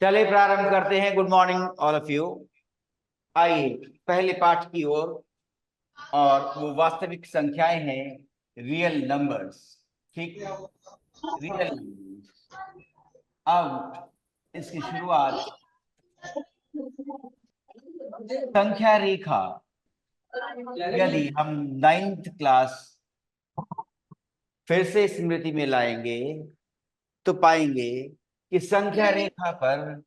चलिए प्रारंभ करते हैं। Good morning all of you. आइए पहले पाठ की ओर, और वो वास्तविक संख्याएं हैं, रियल नंबर्स। ठीक, रियल। अब इसकी शुरुआत संख्या रेखा। यदि हम 9th क्लास फिर से स्मृति में लाएंगे तो पाएंगे कि संख्या रेखा पर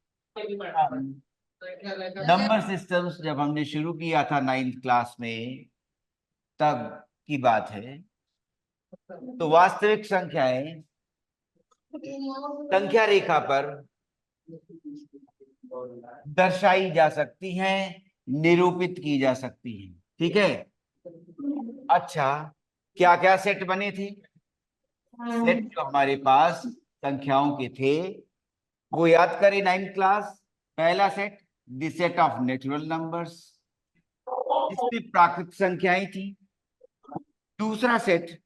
हम नंबर सिस्टम्स जब हमने शुरू किया था 9th क्लास में, तब की बात है। तो वास्तविक संख्याएं संख्या रेखा पर दर्शाई जा सकती हैं, निरूपित की जा सकती हैं। ठीक है। अच्छा, क्या क्या सेट बने थे? सेट जो हमारे पास संख्याओं के थे वो याद करें। 9th क्लास, पहला set the set of natural numbers, इसमें प्राकृतिक संख्याएं थी। दूसरा सेट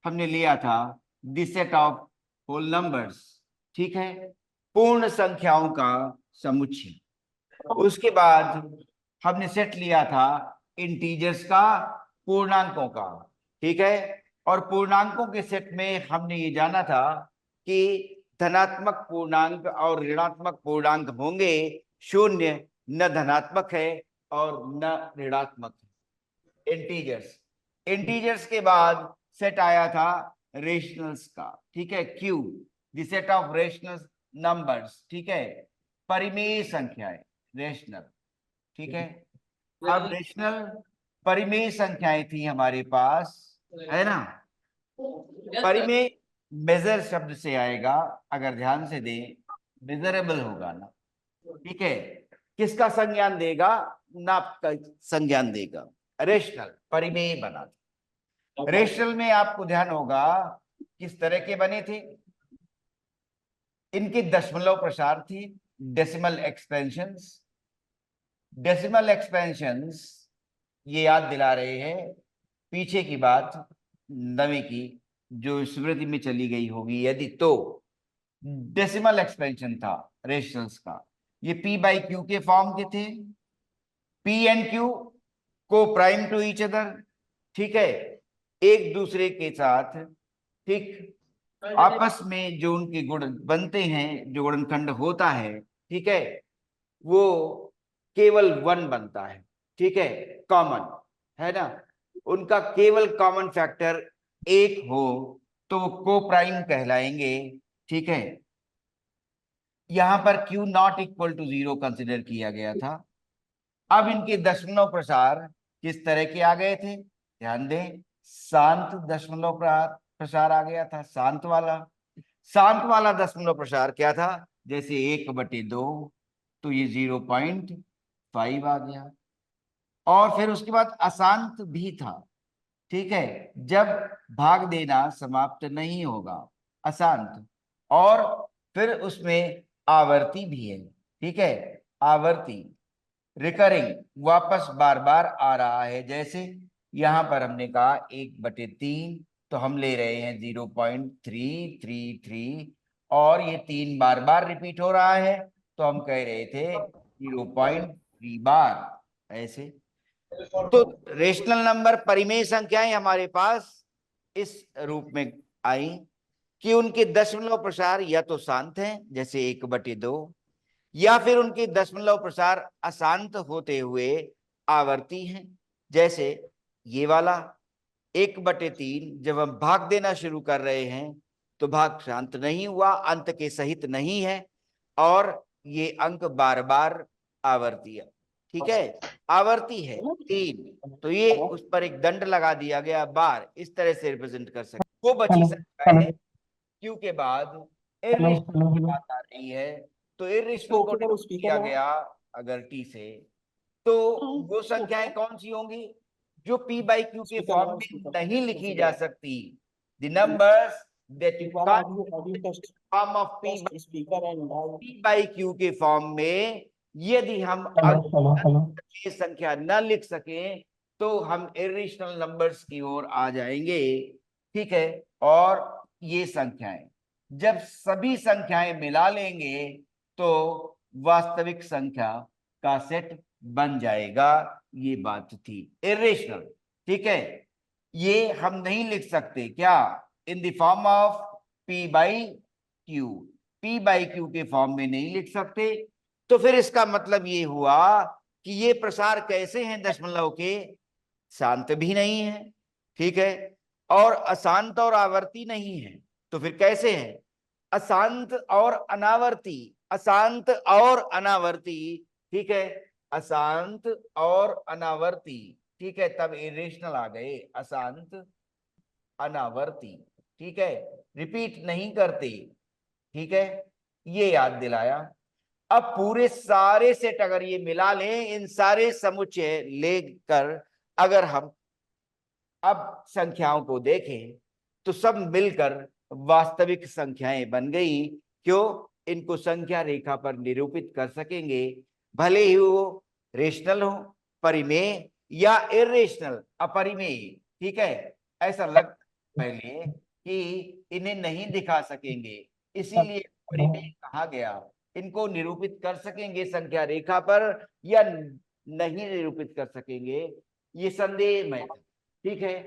हमने लिया था the set of whole numbers. ठीक है, पूर्ण संख्याओं का समुच्चय। उसके बाद हमने सेट लिया था इंटीजर्स का, पूर्णांकों का। ठीक है, और पूर्णांकों के सेट में हमने ये जाना था कि धनात्मक पूर्णांक और ऋणात्मक पूर्णांक होंगे। शून्य न धनात्मक है और न ऋणात्मक है। इंटीजर्स, इंटीजर्स के बाद सेट आया था रेशनल्स का। ठीक है, Q the set of rational numbers. ठीक है, परिमेय संख्याएं, रेशनल। ठीक है, अब रेशनल परिमेय संख्याएं थी हमारे पास, है ना। परिमेय मेजर शब्द से आएगा, अगर ध्यान से दें, मेजरेबल होगा ना। ठीक है, किसका संज्ञान देगा? नाप का संज्ञान देगा। रेशनल परिमेय बना था। रेशनल में आपको ध्यान होगा किस तरह के बने थे। इनके दशमलव प्रसार थी, डेसिमल एक्सपेंशंस। डेसिमल एक्सपेंशंस ये याद दिला रहे हैं पीछे की बात, नवी की, जो स्मृति में चली गई होगी यदि, तो डेसिमल एक्सपेंशन था रेशनल्स का। ये पी बाई क्यू के फॉर्म के थे। पी एंड क्यू को प्राइम टू ईच अदर। ठीक है, एक दूसरे के साथ, ठीक, आपस में जो उनके गुण बनते हैं, जो गुणनखंड होता है, ठीक है, वो केवल 1 बनता है। ठीक है, कॉमन, है ना। उनका केवल कॉमन फैक्टर 1 हो तो वो को प्राइम कहलाएंगे। ठीक है, यहां पर Q not equal to 0 consider किया गया था। अब इनके दशमलव प्रसार किस तरह के आ गए थे? ध्यान दें, शांत दशमलव प्रसार आ गया था, शांत वाला। शांत वाला दशमलव प्रसार क्या था? जैसे 1/2, तो ये 0.5 आ गया। और फिर उसके बाद अशांत भी था। ठीक है, जब भाग देना समाप्त नहीं होगा, अशांत। और फिर उसमें आवर्ती भी है। ठीक है, आवर्ती, रिकरिंग, वापस बार बार आ रहा है। जैसे यहां पर हमने कहा 1/3, तो हम ले रहे हैं 0.333, और ये 3 बार बार रिपीट हो रहा है, तो हम कह रहे थे 0.3 बार। ऐसे तो रेशनल नंबर, परिमेय संख्याएं हमारे पास इस रूप में आई कि उनके दशमलव प्रसार या तो शांत हैं, जैसे 1/2, या फिर उनके दशमलव प्रसार अशांत होते हुए आवर्ती हैं। जैसे ये वाला 1/3, जब हम भाग देना शुरू कर रहे हैं तो भाग शांत नहीं हुआ, अंत के सहित नहीं है, और ये अंक बार बार आवर्ती है। ठीक है, आवर्ती है 3, तो ये उस पर एक दंड लगा दिया गया, बार। इस तरह से रिप्रेजेंट कर सकते। वो बची संख्याएं क्यू के बाद इर्रेशनल की बात आ रही है, तो इर्रेशनल को डिनोट किया गया अगर टी से, तो वो संख्याएं कौन सी होंगी जो पी बाई क्यू के फॉर्म में नहीं लिखी जा सकती? The numbers that you can't form of P by Q के फॉर्म में, यदि हम ये संख्या न लिख सकें तो हम इरेशनल नंबर्स की ओर आ जाएंगे। ठीक है, और ये संख्याएं जब सभी संख्याएं मिला लेंगे तो वास्तविक संख्या का सेट बन जाएगा। ये बात थी इरेशनल। ठीक है, ये हम नहीं लिख सकते क्या in the form of P by Q, P by Q के फॉर्म में नहीं लिख सकते। तो फिर इसका मतलब ये हुआ कि ये प्रसार कैसे हैं दशमलव के, शांत भी नहीं है, ठीक है, और अशांत और आवर्ती नहीं है। तो फिर कैसे है, अशांत और अनावर्ती, अशांत और अनावर्ती, ठीक है, अशांत और अनावर्ती, ठीक है, तब इरेशनल आ गए, अशांत अनावर्ती, ठीक है, रिपीट नहीं करते, ठीक है, ये याद दिलाया। अब पूरे सारे सेट अगर ये मिला लें, इन सारे समुच्चय लेकर अगर हम अब संख्याओं को देखें तो सब मिलकर वास्तविक संख्याएं बन गई। क्यों, इनको संख्या रेखा पर निरूपित कर सकेंगे, भले ही वो रेशनल हो, परिमेय या इरेशनल अपरिमेय, ठीक है। ऐसा लग पहले कि इन्हें नहीं दिखा सकेंगे, इसीलिए परिमेय कहा गया। इनको निरूपित कर सकेंगे संख्या रेखा पर या नहीं निरूपित कर सकेंगे, ये संदेह में था, ठीक है।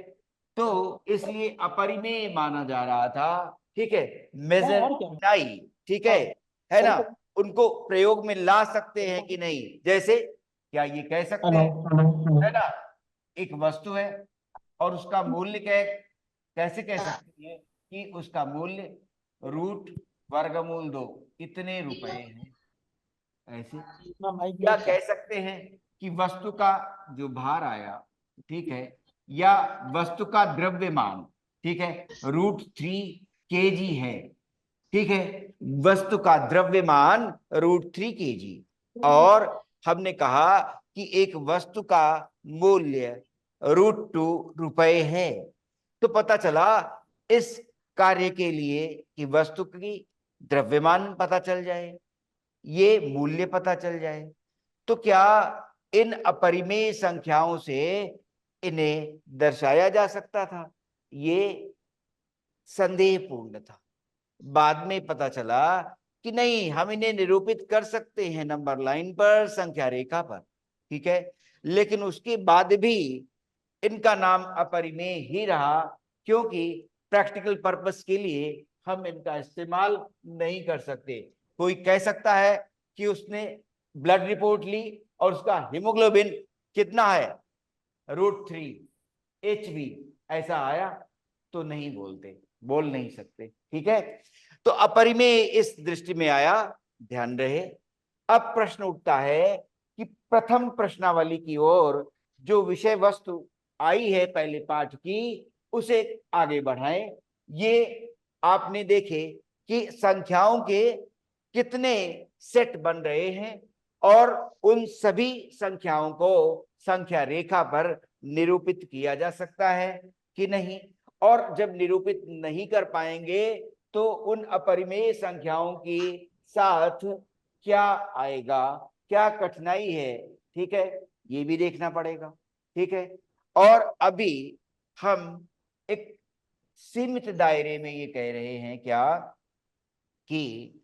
तो इसलिए अपरिमेय माना जा रहा था, ठीक है, मेजर नहीं, ठीक है ना। उनको प्रयोग में ला सकते हैं कि नहीं, जैसे क्या ये कह सकते हैं, है ना, एक वस्तु है और उसका मूल्य कैसे कह सकते हैं कि उसका मूल्य रूट वर्गमूल 2 इतने रुपए हैं, ऐसे। या कह सकते हैं कि वस्तु का जो भार आया, ठीक है, या वस्तु का द्रव्यमान, ठीक है, √3 kg है, ठीक है, वस्तु का द्रव्यमान √3 kg। और हमने कहा कि एक वस्तु का मूल्य √2 है। तो पता चला इस कार्य के लिए कि वस्तु की द्रव्यमान पता चल जाए, ये मूल्य पता चल जाए, तो क्या इन अपरिमेय संख्याओं से इन्हें दर्शाया जा सकता था, ये संदेहपूर्ण था। बाद में पता चला कि नहीं, हम इन्हें निरूपित कर सकते हैं नंबर लाइन पर, संख्या रेखा पर, ठीक है। लेकिन उसके बाद भी इनका नाम अपरिमेय ही रहा, क्योंकि प्रैक्टिकल पर्पस के लिए हम इनका इस्तेमाल नहीं कर सकते। कोई कह सकता है कि उसने ब्लड रिपोर्ट ली और उसका हीमोग्लोबिन कितना है, √3 HB ऐसा आया, तो नहीं बोल नहीं सकते, ठीक है। तो अपरिमेय इस दृष्टि में आया, ध्यान रहे। अब प्रश्न उठता है कि प्रथम प्रश्नावली की ओर जो विषय वस्तु आई है पहले पाठ की, उसे आगे बढ़ाएं। ये आपने देखे कि संख्याओं के कितने सेट बन रहे हैं और उन सभी संख्याओं को संख्या रेखा पर निरूपित किया जा सकता है कि नहीं। और जब निरूपित नहीं कर पाएंगे तो उन अपरिमेय संख्याओं की साथ क्या आएगा, क्या कठिनाई है, ठीक है, ये भी देखना पड़ेगा, ठीक है। और अभी हम एक सीमित दायरे में ये कह रहे हैं क्या कि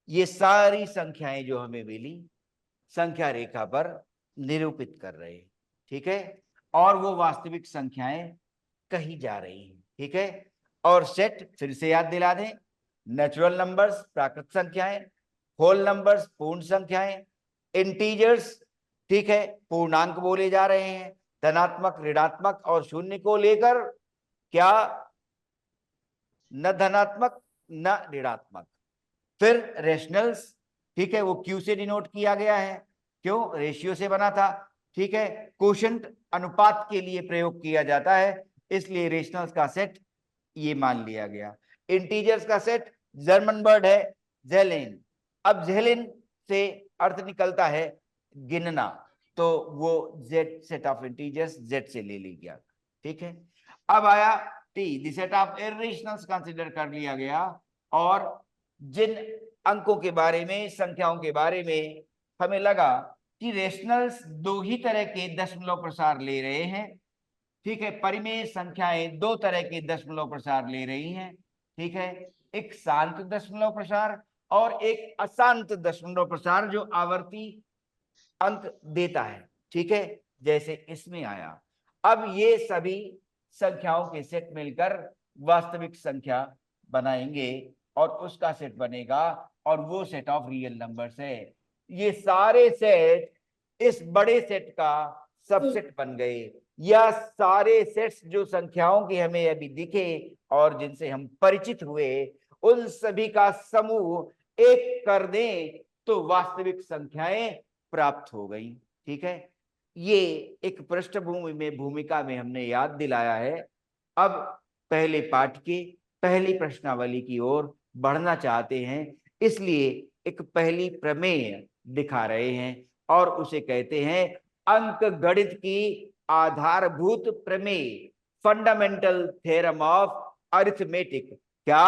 ये सारी संख्याएं जो हमें मिली संख्या रेखा पर निरूपित कर रहे हैं, ठीक है, और वो वास्तविक संख्याएं कही जा रही हैं, ठीक है। और सेट फिर से याद दिला दें, नेचुरल नंबर्स प्राकृत संख्याएं, होल नंबर्स पूर्ण संख्याएं, इंटीजर्स, ठीक है, पूर्णांक बोले जा रहे हैं, धनात्मक ऋणात्मक और शून्य को लेकर क्या, न धनात्मक न ऋणात्मक। फिर रेशनल्स, ठीक है, वो क्यू से डिनोट किया गया है, क्यों, रेशियो से बना था, ठीक है, कोशंट अनुपात के लिए प्रयोग किया जाता है, इसलिए रेशनल्स का सेट ये मान लिया गया। इंटीजर्स का सेट जर्मन वर्ड है जेलिन, अब जेलिन से अर्थ निकलता है गिनना, तो वो Z set of integers Z से ले लिया गया, ठीक है। अब आया T, the set of irrationals consider कर लिया गया, और जिन अंकों के बारे में, संख्याओं के बारे में हमें लगा कि रेशनल्स दो ही तरह के दशमलव प्रसार ले रहे हैं, ठीक है, परिमेय संख्याएं दो तरह के दशमलव प्रसार ले रही हैं, ठीक है, एक शांत दशमलव प्रसार और एक अशांत दशमलव प्रसार जो आवर्ती अंक देता है, ठीक है, जैसे इसमें आया। अब ये सभी संख्याओं के सेट मिलकर वास्तविक संख्या बनाएंगे और उसका सेट बनेगा, और वो सेट ऑफ रियल नंबर्स है। ये सारे सेट इस बड़े सेट का सबसेट बन गए। या सारे सेट्स जो संख्याओं के हमें अभी दिखे और जिनसे हम परिचित हुए, उन सभी का समूह एक कर दें तो वास्तविक संख्याएं प्राप्त हो गई। ठीक है, ये एक पृष्ठभूमि में भूमिका में हमने याद दिलाया है। अब पहले पाठ के पहली प्रश्नावली की ओर बढ़ना चाहते हैं, इसलिए एक पहली प्रमेय दिखा रहे हैं और उसे कहते हैं अंक गणित की आधारभूत प्रमेय, फंडामेंटल थ्योरम ऑफ अरिथमेटिक। क्या?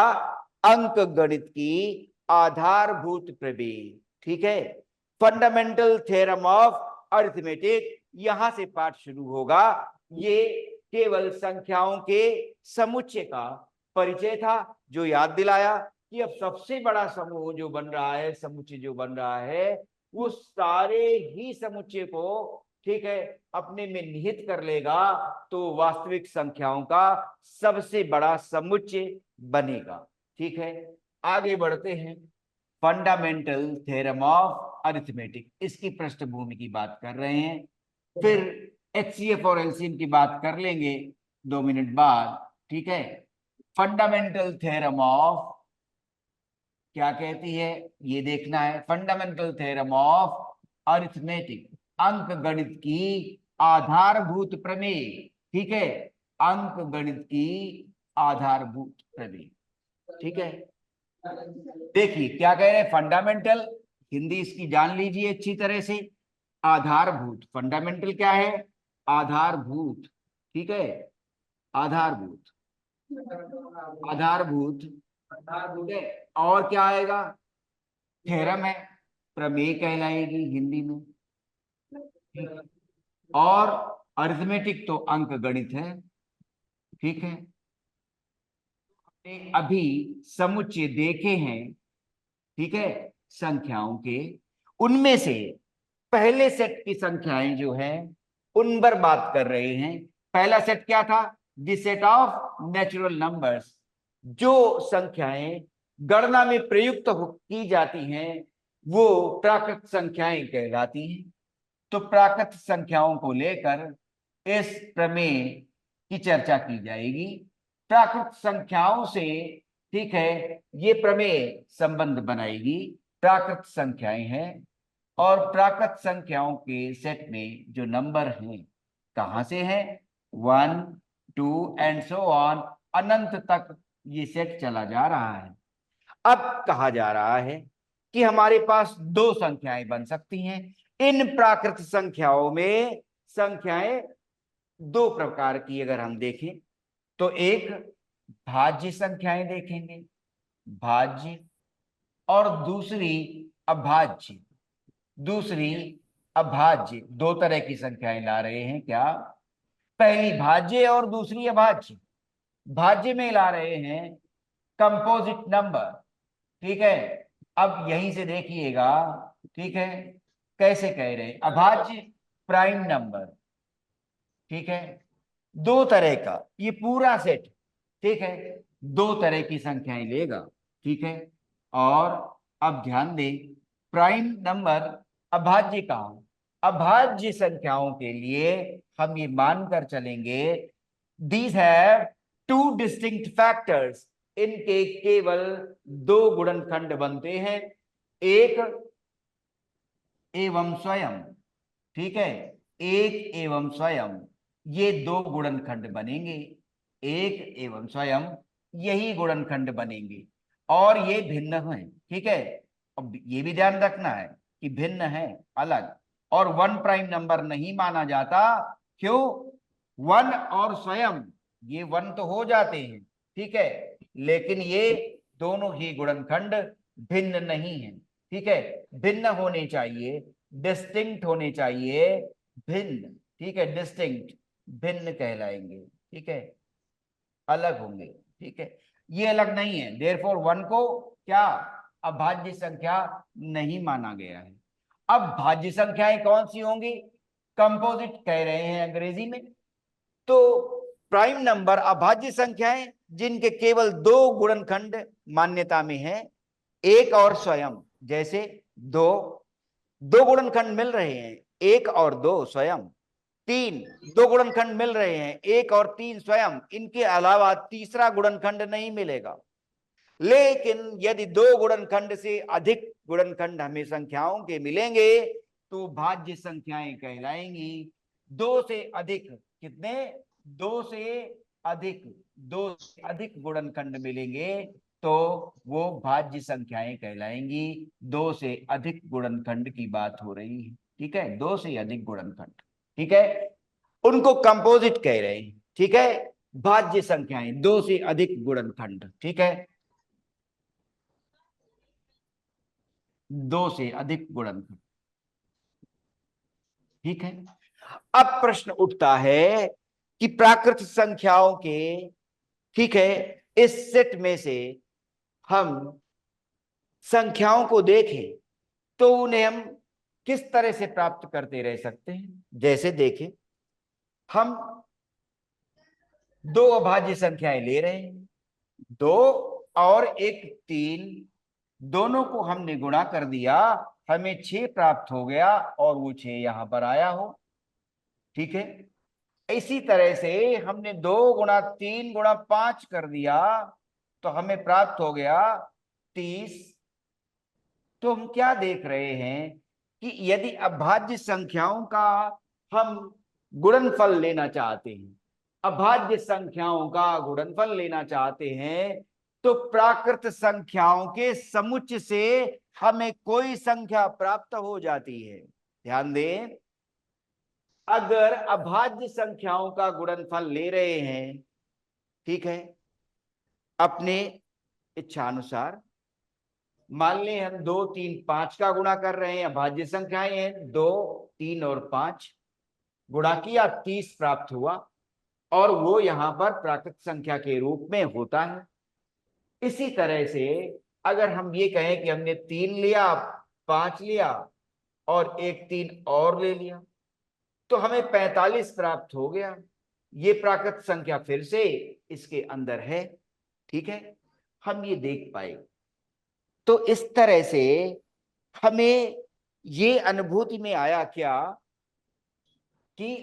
अंक गणित की आधारभूत प्रमेय। ठीक है, फंडामेंटल थ्योरम ऑफ अरिथमेटिक, यहां से पाठ शुरू होगा। ये केवल संख्याओं के समुच्चय का परिचय था, जो याद दिलाया कि अब सबसे बड़ा समूह जो बन रहा है, समुच्चय जो बन रहा है, वो सारे ही समुच्चय को, ठीक है, अपने में निहित कर लेगा तो वास्तविक संख्याओं का सबसे बड़ा समुच्चय बनेगा। ठीक है, आगे बढ़ते हैं। फंडामेंटल थ्योरम ऑफ अरिथमेटिक, इसकी पृष्ठभूमि की बात कर रहे हैं। फिर एचसीएफ और एलसीएम की बात कर लेंगे 2 मिनट बाद। ठीक है, फंडामेंटल थ्योरम ऑफ क्या कहती है ये देखना है। फंडामेंटल थ्योरम ऑफ अरिथमेटिक, अंक गणित की आधारभूत प्रमेय। ठीक है, अंक गणित की आधारभूत प्रमेय। ठीक है, देखिए क्या कह रहे हैं। फंडामेंटल, हिंदी इसकी जान लीजिए अच्छी तरह से। आधारभूत, फंडामेंटल क्या है? आधारभूत। ठीक है, आधारभूत, आधारभूत, ठीक है। और क्या आएगा? थ्योरम है, प्रमेय कहलाएगी हिंदी में। और अरिथमेटिक तो अंक गणित है। ठीक है, अभी समुच्चय देखे हैं, ठीक है, संख्याओं के, उनमें से पहले सेट की संख्याएं जो है उन पर बात कर रहे हैं। पहला सेट क्या था? The set of natural numbers. जो संख्याएं गणना में प्रयुक्त की जाती हैं वो प्राकृत संख्याएं कहलाती हैं। तो प्राकृत संख्याओं को लेकर इस प्रमेय की चर्चा की जाएगी। प्राकृत संख्याओं से, ठीक है, ये प्रमेय संबंध बनाएगी। प्राकृत संख्याएं हैं और प्राकृत संख्याओं के सेट में जो नंबर हैं कहां से हैं? 1, 2 एंड सो ऑन, अनंत तक ये सेट चला जा रहा है। अब कहा जा रहा है कि हमारे पास दो संख्याएं बन सकती हैं। इन प्राकृत संख्याओं में संख्याएं दो प्रकार की अगर हम देखें तो एक भाज्य संख्याएं देखेंगे, भाज्य, और दूसरी अभाज्य। दूसरी अभाज्य, दो तरह की संख्याएं ला रहे हैं। क्या? पहली भाज्य और दूसरी अभाज्य। भाज्य में ला रहे हैं कंपोजिट नंबर। ठीक है, अब यहीं से देखिएगा, ठीक है, कैसे कह रहे हैं। अभाज्य प्राइम नंबर, ठीक है, दो तरह का ये पूरा सेट, ठीक है, दो तरह की संख्याएं लेगा। ठीक है, और अब ध्यान दें, प्राइम नंबर अभाज्य का, अभाज्य संख्याओं के लिए हम ये मानकर चलेंगे these have two distinct factors. इनके केवल दो गुणनखंड बनते हैं, एक एवं स्वयं। ठीक है, एक एवं स्वयं, ये दो गुणनखंड बनेंगे। एक एवं स्वयं, यही गुणनखंड बनेंगे और ये भिन्न हैं। ठीक है, अब ये भी ध्यान रखना है कि भिन्न है, अलग, और वन प्राइम नंबर नहीं माना जाता। क्यों? वन और स्वयं ये वन तो हो जाते हैं, ठीक है, लेकिन ये दोनों ही गुणनखंड भिन्न नहीं है। ठीक है, भिन्न होने चाहिए, डिस्टिंक्ट होने चाहिए, भिन्न। ठीक है, डिस्टिंक्ट, भिन्न कहलाएंगे। ठीक है, अलग होंगे। ठीक है, ये अलग नहीं है। देयरफॉर वन को क्या अभाज्य संख्या नहीं माना गया है। अब भाज्य संख्याएं कौन सी होंगी? कंपोजिट कह रहे हैं अंग्रेजी में। तो प्राइम नंबर अभाज्य संख्याएं जिनके केवल दो गुणनखंड मान्यता में है, एक और स्वयं। जैसे दो दो गुणनखंड मिल रहे हैं, एक और दो स्वयं। तीन दो गुणनखंड मिल रहे हैं, एक और तीन स्वयं। इनके अलावा तीसरा गुणनखंड नहीं मिलेगा। लेकिन यदि दो गुणनखंड से अधिक गुणनखंड हमें संख्याओं के मिलेंगे तो भाज्य संख्याएं कहलाएंगी। दो से अधिक कितने? दो से अधिक, दो से अधिक गुणनखंड मिलेंगे तो वो भाज्य संख्याएं कहलाएंगी। दो से अधिक गुणनखंड की बात हो रही है, ठीक है, दो से अधिक गुणनखंड, ठीक है, उनको कंपोजिट कह रहे हैं, ठीक है। भाज्य संख्याएं दो से अधिक गुणनखंड, ठीक है, दो से अधिक गुणनखंड, ठीक है। अब प्रश्न उठता है कि प्राकृत संख्याओं के, ठीक है, इस सेट में से हम संख्याओं को देखें तो उन्हें हम किस तरह से प्राप्त करते रह सकते हैं। जैसे देखें, हम दो अभाज्य संख्याएं ले रहे हैं, दो और एक तीन, दोनों को हमने गुणा कर दिया, हमें 6 प्राप्त हो गया और वो 6 यहां पर आया हो, ठीक है। इसी तरह से हमने 2 गुणा 3 गुणा 5 कर दिया तो हमें प्राप्त हो गया 30। तो हम क्या देख रहे हैं कि यदि अभाज्य संख्याओं का हम गुणनफल लेना चाहते हैं, अभाज्य संख्याओं का गुणनफल लेना चाहते हैं, तो प्राकृत संख्याओं के समुच्चय से हमें कोई संख्या प्राप्त हो जाती है। ध्यान दें, अगर अभाज्य संख्याओं का गुणनफल ले रहे हैं, ठीक है, अपने इच्छानुसार, मान लें हम 2 3 5 का गुणा कर रहे हैं, अभाज्य संख्याएं हैं 2 3 और 5, गुणा किया 30 प्राप्त हुआ और वो यहां पर प्राकृत संख्या के रूप में होता है। इसी तरह से अगर हम ये कहें कि हमने 3 लिया, 5 लिया और एक 3 और ले लिया तो हमें 45 प्राप्त हो गया। ये प्राकृत संख्या फिर से इसके अंदर है, ठीक है, हम ये देख पाए। तो इस तरह से हमें ये अनुभूति में आया क्या कि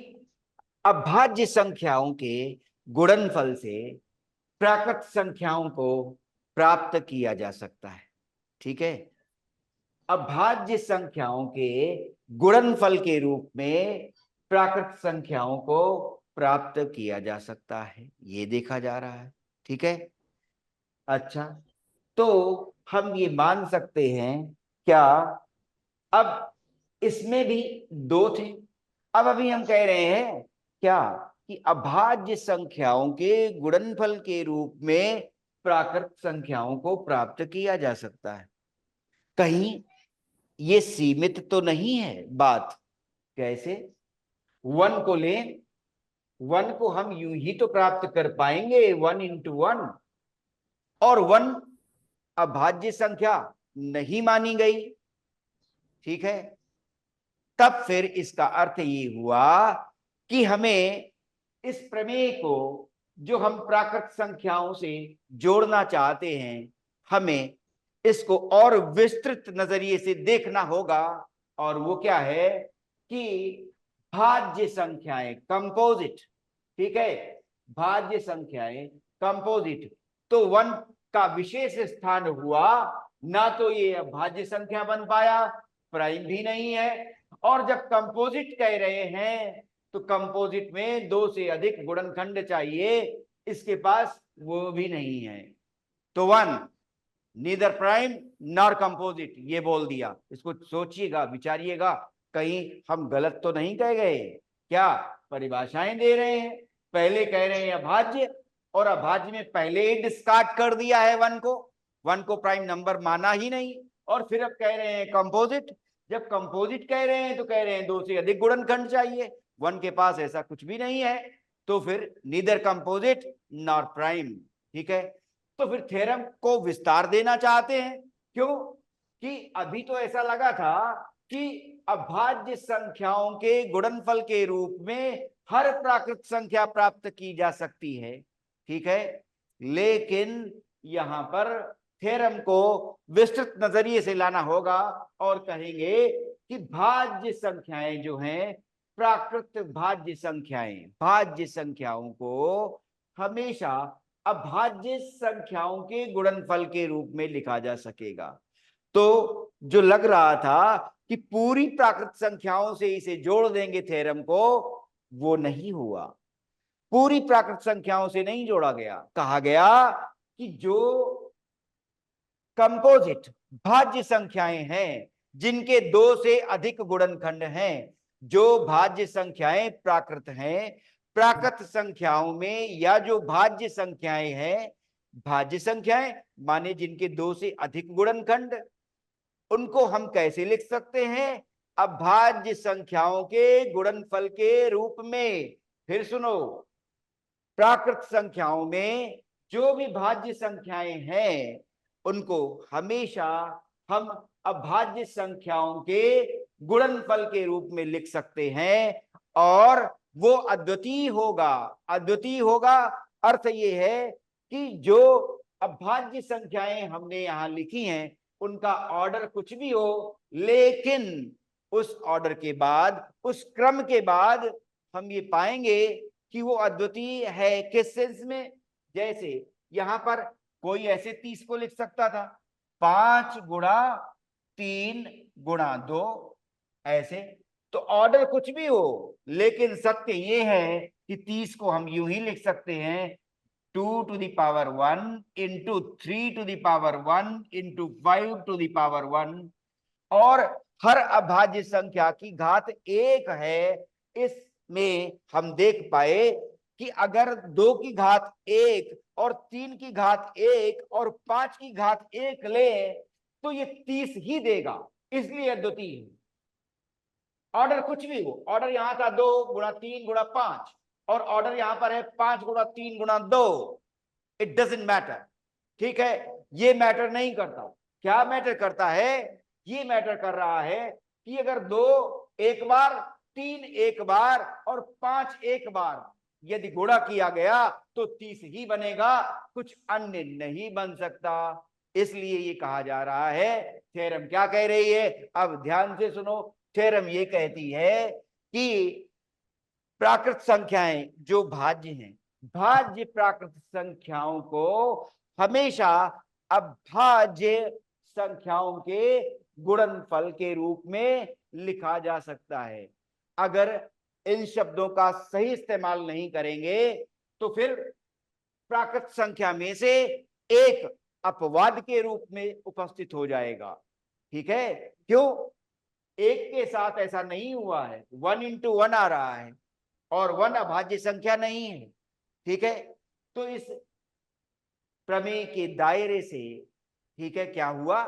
अभाज्य संख्याओं के गुणनफल से प्राकृत संख्याओं को प्राप्त किया जा सकता है, ठीक है। अभाज्य संख्याओं के गुणनफल के रूप में प्राकृत संख्याओं को प्राप्त किया जा सकता है, ये देखा जा रहा है, ठीक है। अच्छा, तो हम ये मान सकते हैं क्या, अब इसमें भी दो थे, अब अभी हम कह रहे हैं क्या कि अभाज्य संख्याओं के गुणनफल के रूप में प्राकृत संख्याओं को प्राप्त किया जा सकता है। कहीं ये सीमित तो नहीं है बात? कैसे? 1 को लें, 1 को हम यूं ही तो प्राप्त कर पाएंगे 1 into 1, और 1 अभाज्य संख्या नहीं मानी गई, ठीक है। तब फिर इसका अर्थ ये हुआ कि हमें इस प्रमेय को, जो हम प्राकृत संख्याओं से जोड़ना चाहते हैं, हमें इसको और विस्तृत नजरिए से देखना होगा। और वो क्या है कि भाज्य संख्याएं कंपोजिट, ठीक है, भाज्य संख्याएं कंपोजिट, तो 1 का विशेष स्थान हुआ, ना तो ये भाज्य संख्या बन पाया, प्राइम भी नहीं है, और जब कंपोजिट कह रहे हैं तो कंपोजिट में 2 से अधिक गुणनखंड चाहिए, इसके पास वो भी नहीं है। तो 1 नीदर प्राइम नॉर कंपोजिट, ये बोल दिया। इसको सोचिएगा, विचारिएगा, कहीं हम गलत तो नहीं कह गए। क्या परिभाषाएं दे रहे हैं, पहले कह रहे हैं अभाज्य, और अभाज्य में पहले ही डिस्कार्ड कर दिया है 1 को प्राइम नंबर माना ही नहीं, और फिर अब कह रहे हैं कंपोजिट। जब कंपोजिट कह रहे हैं तो कह रहे हैं 2 से अधिक गुणनखंड चाहिए, 1 के पास ऐसा कुछ भी नहीं है, तो फिर नीदर कंपोजिट नॉर प्राइम, ठीक है। तो फिर थ्योरम को विस्तार देना चाहते हैं, क्यों कि अभी तो ऐसा लगा था कि अभाज्य संख्याओं के गुणनफल के रूप में हर प्राकृत संख्या प्राप्त की जा सकती है, ठीक है। लेकिन यहां पर थ्योरम को विस्तृत नजरिए से लाना होगा और कहेंगे कि भाज्य संख्याएं जो हैं, प्राकृत भाज्य संख्याओं को हमेशा अभाज्य संख्याओं के गुणनफल के रूप में लिखा जा सकेगा। तो जो लग रहा था कि पूरी प्राकृत संख्याओं से इसे जोड़ देंगे थ्योरम को, वो नहीं हुआ। पूरी प्राकृत संख्याओं से नहीं जोड़ा गया। कहा गया कि जो कंपोजिट भाज्य संख्याएं हैं, जिनके 2 से अधिक गुणनखंड हैं, जो भाज्य संख्याएं प्राकृत हैं, प्राकृत संख्याओं में या जो भाज्य संख्याएं हैं, भाज्य संख्याएं माने जिनके 2 से अधिक गुणनखंड, उनको हम कैसे लिख सकते हैं? अभाज्य संख्याओं के गुणनफल के रूप में। फिर सुनो, प्राकृत संख्याओं में जो भी भाज्य संख्याएं हैं, उनको हमेशा हम अभाज्य संख्याओं के गुणनफल के रूप में लिख सकते हैं और वो अद्वितीय होगा। अद्वितीय होगा अर्थ ये है कि जो अभाज्य संख्याएं हमने यहां लिखी हैं, उनका ऑर्डर कुछ भी हो, लेकिन उस ऑर्डर के बाद, उस क्रम के बाद हम ये पाएंगे कि वो अद्वितीय है। किस सेंस में? जैसे यहां पर कोई ऐसे 30 को लिख सकता था 5 गुणा 3 गुणा 2, ऐसे। तो ऑर्डर कुछ भी हो, लेकिन सत्य ये है कि 30 को हम यूं ही लिख सकते हैं 2 to the power 1 into 3 to the power 1 into 5 to the power 1। और हर अभाज्य संख्या की घात 1 है। इसमें हम देख पाए कि अगर 2 की घात 1 और 3 की घात 1 और 5 की घात 1 ले तो ये 30 ही देगा, इसलिए अद्वितीय है। ऑर्डर कुछ भी हो, ऑर्डर यहां था 2 गुणा 3 गुणा 5 और ऑर्डर यहां पर है 5 गुणा 3 गुणा 2, इट डजंट मैटर, ठीक है। ये मैटर नहीं करता। क्या मैटर करता है? ये मैटर कर रहा है कि अगर 2 एक बार, 3 एक बार और 5 एक बार यदि गुणा किया गया तो 30 ही बनेगा, कुछ अन्य नहीं बन सकता। इसलिए ये कहा जा रहा है, थ्योरम क्या कह रही है? अब ध्यान से सुनो, थ्योरम ये कहती है कि प्राकृत संख्याएं जो भाज्य हैं, भाज्य प्राकृत संख्याओं को हमेशा अभाज्य संख्याओं के गुणनफल के रूप में लिखा जा सकता है। अगर इन शब्दों का सही इस्तेमाल नहीं करेंगे तो फिर प्राकृत संख्या में से एक अपवाद के रूप में उपस्थित हो जाएगा, ठीक है। क्यों? एक के साथ ऐसा नहीं हुआ है, 1 into 1 आ रहा है और 1 अभाज्य संख्या नहीं है, ठीक है। तो इस प्रमेय के दायरे से, ठीक है, क्या हुआ?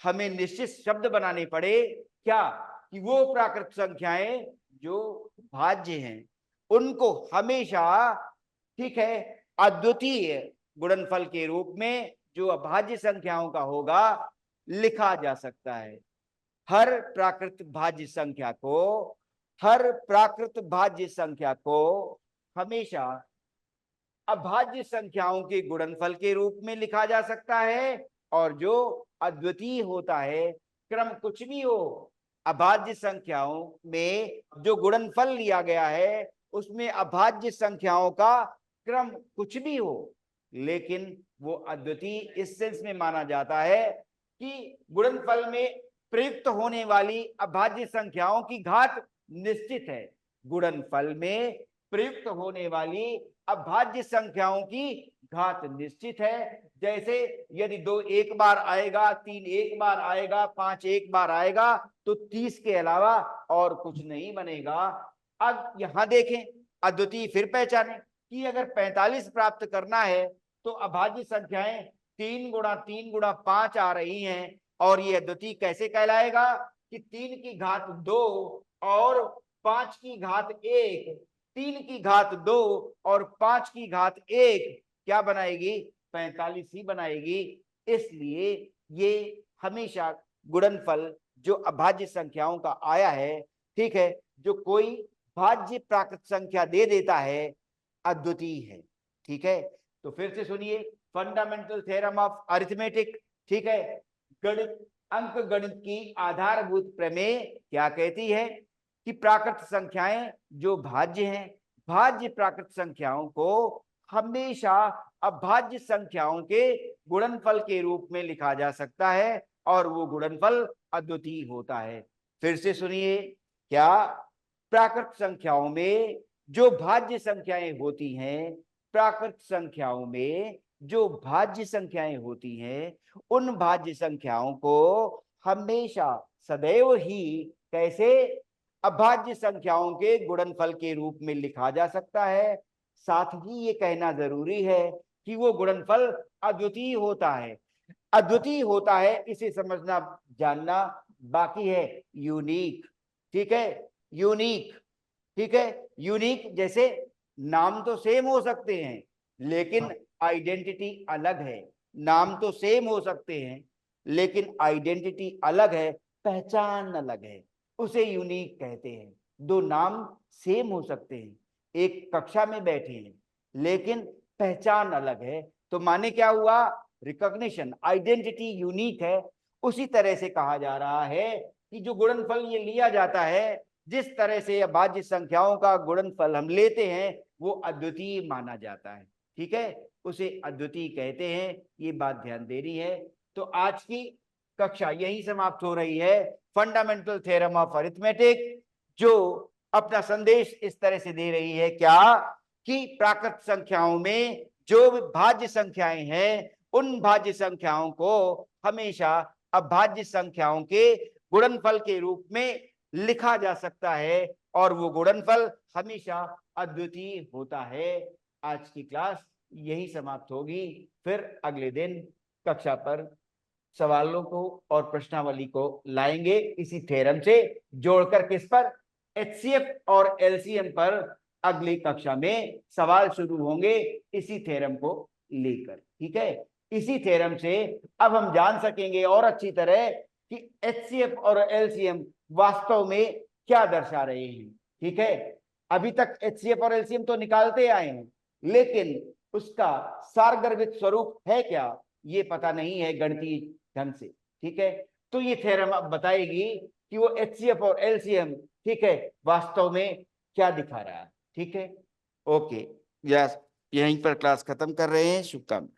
हमें निश्चित शब्द बनाने पड़े। क्या? कि वो प्राकृत संख्याएं जो भाज्य हैं, उनको हमेशा, ठीक है, अद्वितीय गुणनफल के रूप में जो अभाज्य संख्याओं का होगा लिखा जा सकता है। हर प्राकृत भाज्य संख्या को, हर प्राकृत भाज्य संख्या को हमेशा अभाज्य संख्याओं के गुणनफल के रूप में लिखा जा सकता है। और जो अद्वितीय होता है, क्रम कुछ भी हो, अभाज्य संख्याओं में जो गुणनफल लिया गया है उसमें अभाज्य संख्याओं का क्रम कुछ भी हो, लेकिन वो अद्वितीय इस सेंस में माना जाता है कि गुणनफल में प्रयुक्त होने वाली अभाज्य संख्याओं की घात निश्चित है। गुणनफल में प्रयुक्त होने वाली अभाज्य संख्याओं की घात निश्चित है। जैसे यदि 2 एक बार आएगा, 3 एक बार आएगा, 5 एक बार आएगा तो 30 के अलावा और कुछ नहीं बनेगा। अब यहां देखें, अद्वितीय फिर पहचाने कि अगर 45 प्राप्त करना है तो अभाज्य संख्याएं 3 गुणा 3 गुणा 5 आ रही हैं और ये अद्वितीय कैसे कहलाएगा? कि 3 की घात 2 और 5 की घात 1, 3 की घात 2 और 5 की घात 1 क्या बनाएगी? 45 ही बनाएगी। इसलिए ये हमेशा गुणनफल जो अभाज्य संख्याओं का आया है, ठीक है, जो कोई भाज्य प्राकृत संख्या दे देता है, अद्वितीय है। ठीक है, तो फिर से सुनिए, फंडामेंटल थ्योरम ऑफ अरिथमेटिक, ठीक है, गणित, अंक गणित की आधारभूत प्रमेय क्या कहती है कि प्राकृत संख्याएं जो भाज्य हैं, भाज्य प्राकृत संख्याओं को हमेशा अभाज्य संख्याओं के गुणनफल के रूप में लिखा जा सकता है और वो गुणनफल अद्वितीय होता है। फिर से सुनिए, क्या प्राकृत संख्याओं में जो भाज्य संख्याएं होती हैं, प्राकृत संख्याओं में जो भाज्य संख्याएं होती हैं, उन भाज्य संख्याओं को हमेशा सदैव ही कैसे अभाज्य संख्याओं के गुणनफल के रूप में लिखा जा सकता है। साथ ही ये कहना जरूरी है कि वो गुणनफल अद्वितीय होता है। अद्वितीय होता है इसे समझना जानना बाकी है। यूनिक, ठीक है, यूनिक, ठीक है, यूनिक जैसे नाम तो सेम हो सकते हैं लेकिन आइडेंटिटी अलग है। नाम तो सेम हो सकते हैं लेकिन आइडेंटिटी अलग है, पहचान अलग है, उसे यूनिक कहते हैं। दो नाम सेम हो सकते हैं, एक कक्षा में बैठे हैं लेकिन पहचान अलग है, तो माने क्या हुआ, रिकॉग्निशन, आइडेंटिटी यूनिक है। उसी तरह से कहा जा रहा है कि जो गुणनफल ये लिया जाता है, जिस तरह से अभाज्य संख्याओं का गुणनफल हम लेते हैं, वो अद्वितीय माना जाता है। ठीक है, उसे अद्वितीय कहते हैं, ये बात ध्यान देनी है। तो आज की कक्षा यही समाप्त हो रही है। फंडामेंटल थ्योरम ऑफ अरिथमेटिक जो अपना संदेश इस तरह से दे रही है, क्या कि प्राकृत संख्याओं में जो भाज्य संख्याएं हैं, उन भाज्य संख्याओं को हमेशा अभाज्य संख्याओं के गुणनफल के रूप में लिखा जा सकता है और वो गुणनफल हमेशा अद्वितीय होता है। आज की क्लास यही समाप्त होगी। फिर अगले दिन कक्षा पर सवालों को और प्रश्नावली को लाएंगे इसी थ्योरम से जोड़कर। किस पर? एचसीएफ और एलसीएम पर अगली कक्षा में सवाल शुरू होंगे इसी थ्योरम को लेकर। ठीक है, इसी थ्योरम से अब हम जान सकेंगे और अच्छी तरह कि एचसीएफ और एलसीएम वास्तव में क्या दर्शा रहे हैं। ठीक है, अभी तक एचसीएफ और एलसीएम तो निकालते आए हैं लेकिन उसका सारगर्भित स्वरूप है क्या, ये पता नहीं है गणितीय ढंग से। ठीक है, तो ये थ्योरम अब बताएगी कि वो एचसीएफ और एलसीएम, ठीक है, वास्तव में क्या दिखा रहा है। ठीक है, ओके, यस, यहीं पर क्लास खत्म कर रहे हैं। शुभकामनाएं।